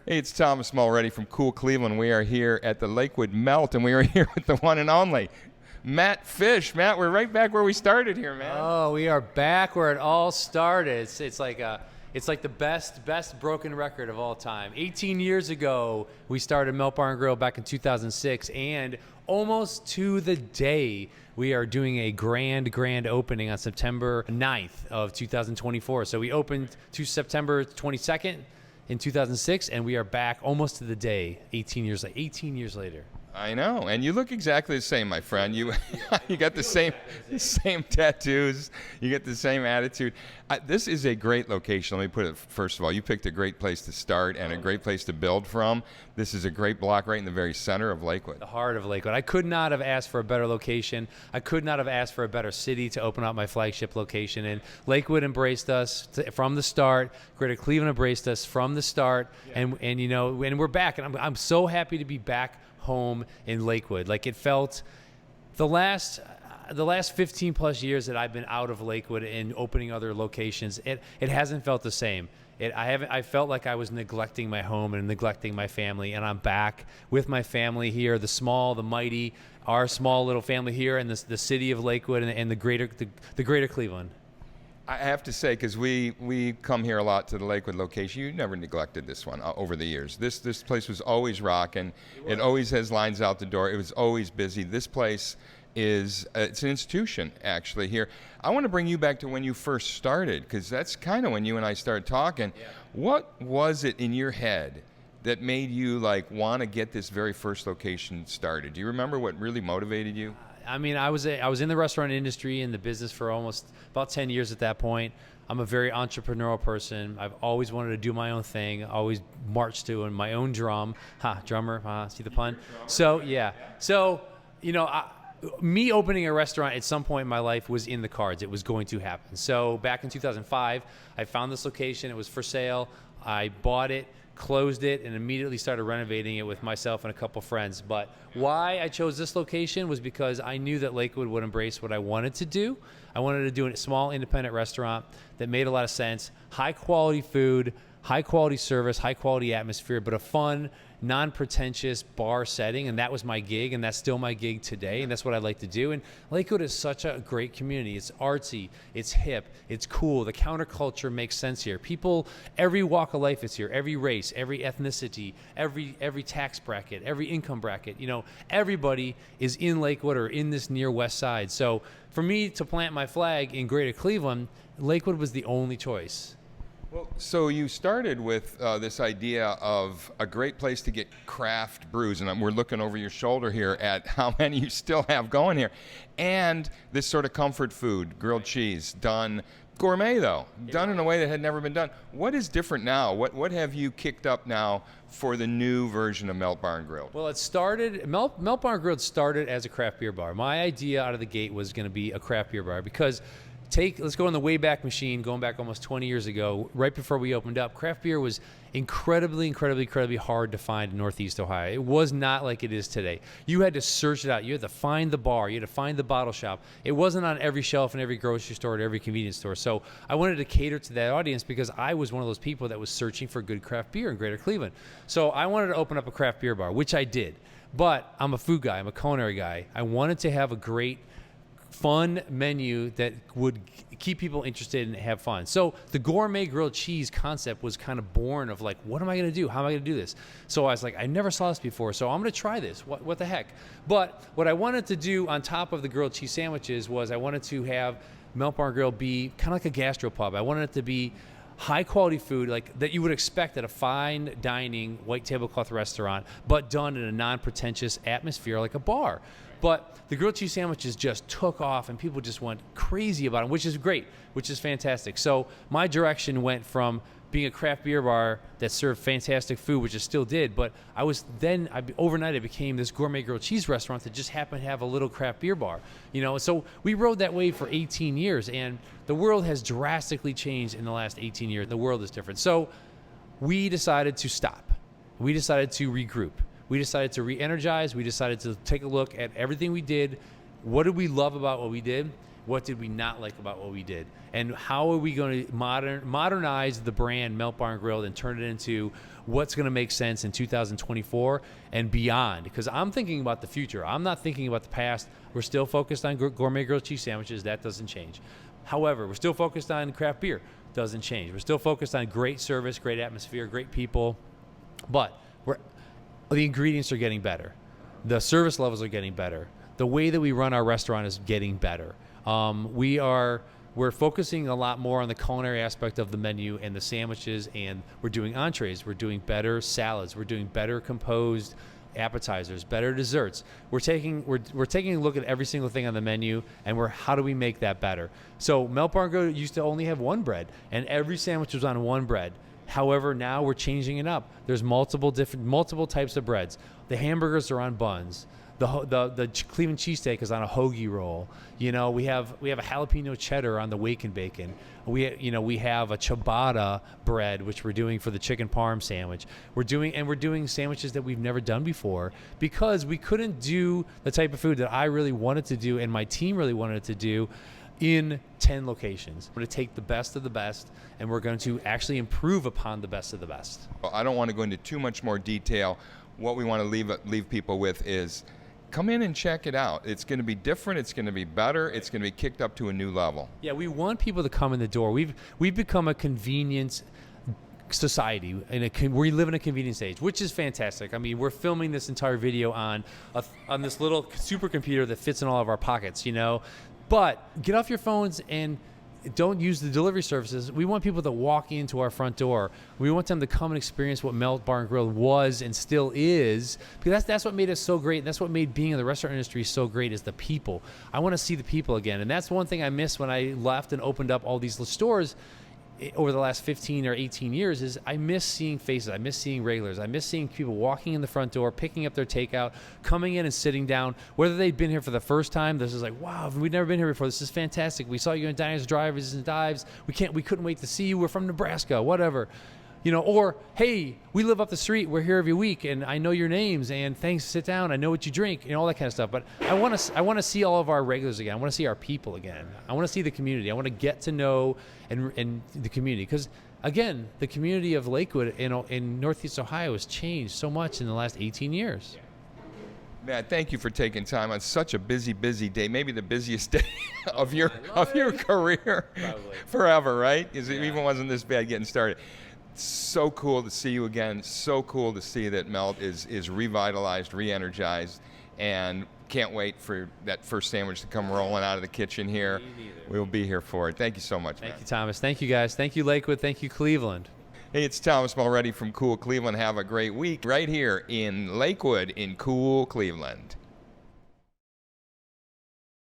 Hey, it's Thomas Mulready from CoolCleveland. We are here at the Lakewood Melt, and we are here with the one and only Matt Fish. Matt, we're right back where we started here, man. Oh, we are back where it all started. It's like the best broken record of all time. 18 years ago, we started Melt Bar and Grill back in 2006, and almost to the day, we are doing a grand opening on September 9th of 2024. So we opened to September 22nd in 2006, and we are back almost to the day, 18 years later. I know, and you look exactly the same, my friend. You got the same tattoos. You get the same attitude. This is a great location. Let me put it, first of all, you picked a great place to start and a great place to build from. This is a great block right in the very center of Lakewood. The heart of Lakewood. I could not have asked for a better location. I could not have asked for a better city to open up my flagship location. And Lakewood embraced us from the start. Greater Cleveland embraced us from the start. Yeah. And we're back. And I'm so happy to be back home in Lakewood. Like, it felt the last 15 plus years that I've been out of Lakewood and opening other locations, it hasn't felt the same. I felt like I was neglecting my home and neglecting my family, and I'm back with my family here, the small, the mighty, our small little family here in the city of Lakewood and the greater Cleveland. I have to say, because we come here a lot to the Lakewood location, you never neglected this one over the years. This place was always rocking. It always has lines out the door. It was always busy. This place it's an institution, actually, here. I want to bring you back to when you first started, because that's kind of when you and I started talking. Yeah. What was it in your head that made you want to get this very first location started? Do you remember what really motivated you? I mean, I was in the restaurant industry, in the business for almost about 10 years at that point. I'm a very entrepreneurial person. I've always wanted to do my own thing. Always marched to my own drum. Drummer. See the pun? So yeah. So me opening a restaurant at some point in my life was in the cards. It was going to happen. So back in 2005, I found this location. It was for sale. I bought it, closed it, and immediately started renovating it with myself and a couple friends. But why I chose this location was because I knew that Lakewood would embrace what I wanted to do. I wanted to do a small independent restaurant that made a lot of sense, high quality food, high quality service, high quality atmosphere, but a fun, non-pretentious bar setting, and that was my gig, and that's still my gig today, and that's what I like to do. And Lakewood is such a great community. It's artsy, it's hip, it's cool. The counterculture makes sense here. People, every walk of life is here, every race, every ethnicity, every tax bracket, every income bracket. Everybody is in Lakewood or in this near west side. So for me to plant my flag in Greater Cleveland, Lakewood was the only choice. Well, so you started with this idea of a great place to get craft brews, and we're looking over your shoulder here at how many you still have going here, and this sort of comfort food, grilled cheese, done gourmet though, done in a way that had never been done. What is different now? What have you kicked up now for the new version of Melt Bar and Grill? Well, Melt Bar and Grill started as a craft beer bar. My idea out of the gate was going to be a craft beer bar because let's go in the Wayback Machine, going back almost 20 years ago, right before we opened up. Craft beer was incredibly hard to find in Northeast Ohio. It was not like it is today. You had to search it out. You had to find the bar. You had to find the bottle shop. It wasn't on every shelf in every grocery store, at every convenience store. So I wanted to cater to that audience because I was one of those people that was searching for good craft beer in Greater Cleveland. So I wanted to open up a craft beer bar, which I did. But I'm a food guy. I'm a culinary guy. I wanted to have a great fun menu that would keep people interested and have fun. So the gourmet grilled cheese concept was kind of born of what am I going to do? How am I going to do this? So I was like, I never saw this before, so I'm going to try this. What the heck? But what I wanted to do on top of the grilled cheese sandwiches was I wanted to have Melt Bar and Grill be kind of like a gastropub. I wanted it to be high quality food that you would expect at a fine dining white tablecloth restaurant, but done in a non-pretentious atmosphere like a bar. But the grilled cheese sandwiches just took off and people just went crazy about them, which is great, which is fantastic. So my direction went from being a craft beer bar that served fantastic food, which it still did, but overnight I became this gourmet grilled cheese restaurant that just happened to have a little craft beer bar. So we rode that wave for 18 years, and the world has drastically changed in the last 18 years. The world is different. So we decided to stop. We decided to regroup. We decided to re-energize. We decided to take a look at everything we did. What did we love about what we did? What did we not like about what we did? And how are we going to modernize the brand Melt Bar and Grill and turn it into what's going to make sense in 2024 and beyond? Because I'm thinking about the future. I'm not thinking about the past. We're still focused on gourmet grilled cheese sandwiches. That doesn't change. However, we're still focused on craft beer. Doesn't change. We're still focused on great service, great atmosphere, great people. But the ingredients are getting better. The service levels are getting better. The way that we run our restaurant is getting better. We're focusing a lot more on the culinary aspect of the menu and the sandwiches, and we're doing entrees. We're doing better salads. We're doing better composed appetizers, better desserts. We're taking a look at every single thing on the menu, and how do we make that better? So Melt Bar and Grill used to only have one bread, and every sandwich was on one bread. However, now we're changing it up. There's multiple types of breads. The hamburgers are on buns. The Cleveland cheesesteak is on a hoagie roll. You know, we have a jalapeno cheddar on the wake and bacon. We have a ciabatta bread, which we're doing for the chicken parm sandwich. We're doing sandwiches that we've never done before because we couldn't do the type of food that I really wanted to do and my team really wanted to do in 10 locations. We're going to take the best of the best, and we're going to actually improve upon the best of the best. I don't want to go into too much more detail. What we want to leave people with is come in and check it out. It's going to be different. It's going to be better. It's going to be kicked up to a new level. Yeah, we want people to come in the door. We've become a convenience society, we live in a convenience age, which is fantastic. I mean, we're filming this entire video on this little supercomputer that fits in all of our pockets, you know. But get off your phones and don't use the delivery services. We want people to walk into our front door. We want them to come and experience what Melt Bar and Grill was and still is, because that's what made us so great. And that's what made being in the restaurant industry so great, is the people. I want to see the people again. And that's one thing I missed when I left and opened up all these stores over the last 15 or 18 years, is I miss seeing faces. I miss seeing regulars. I miss seeing people walking in the front door, picking up their takeout, coming in and sitting down, whether they'd been here for the first time. This is like, wow, we've never been here before. This is fantastic. We saw you in Diners, Drivers, and Dives. We couldn't wait to see you. We're from Nebraska, whatever. You know, or, hey, we live up the street. We're here every week, and I know your names, and thanks, sit down. I know what you drink, and all that kind of stuff. But I want to see all of our regulars again. I want to see our people again. I want to see the community. I want to get to know and the community, because, again, the community of Lakewood in Northeast Ohio has changed so much in the last 18 years. Matt, thank you for taking time on such a busy day, maybe the busiest day of your career. Probably. Forever, right? Because it even wasn't this bad getting started. So cool to see you again. So cool to see that Melt is revitalized, re-energized, and can't wait for that first sandwich to come rolling out of the kitchen here. We'll be here for it. Thank you so much, Thank Matt. you, Thomas. Thank you, guys. Thank you, Lakewood. Thank you, Cleveland. Hey, it's Thomas Mulready from Cool Cleveland. Have a great week right here in Lakewood in Cool Cleveland.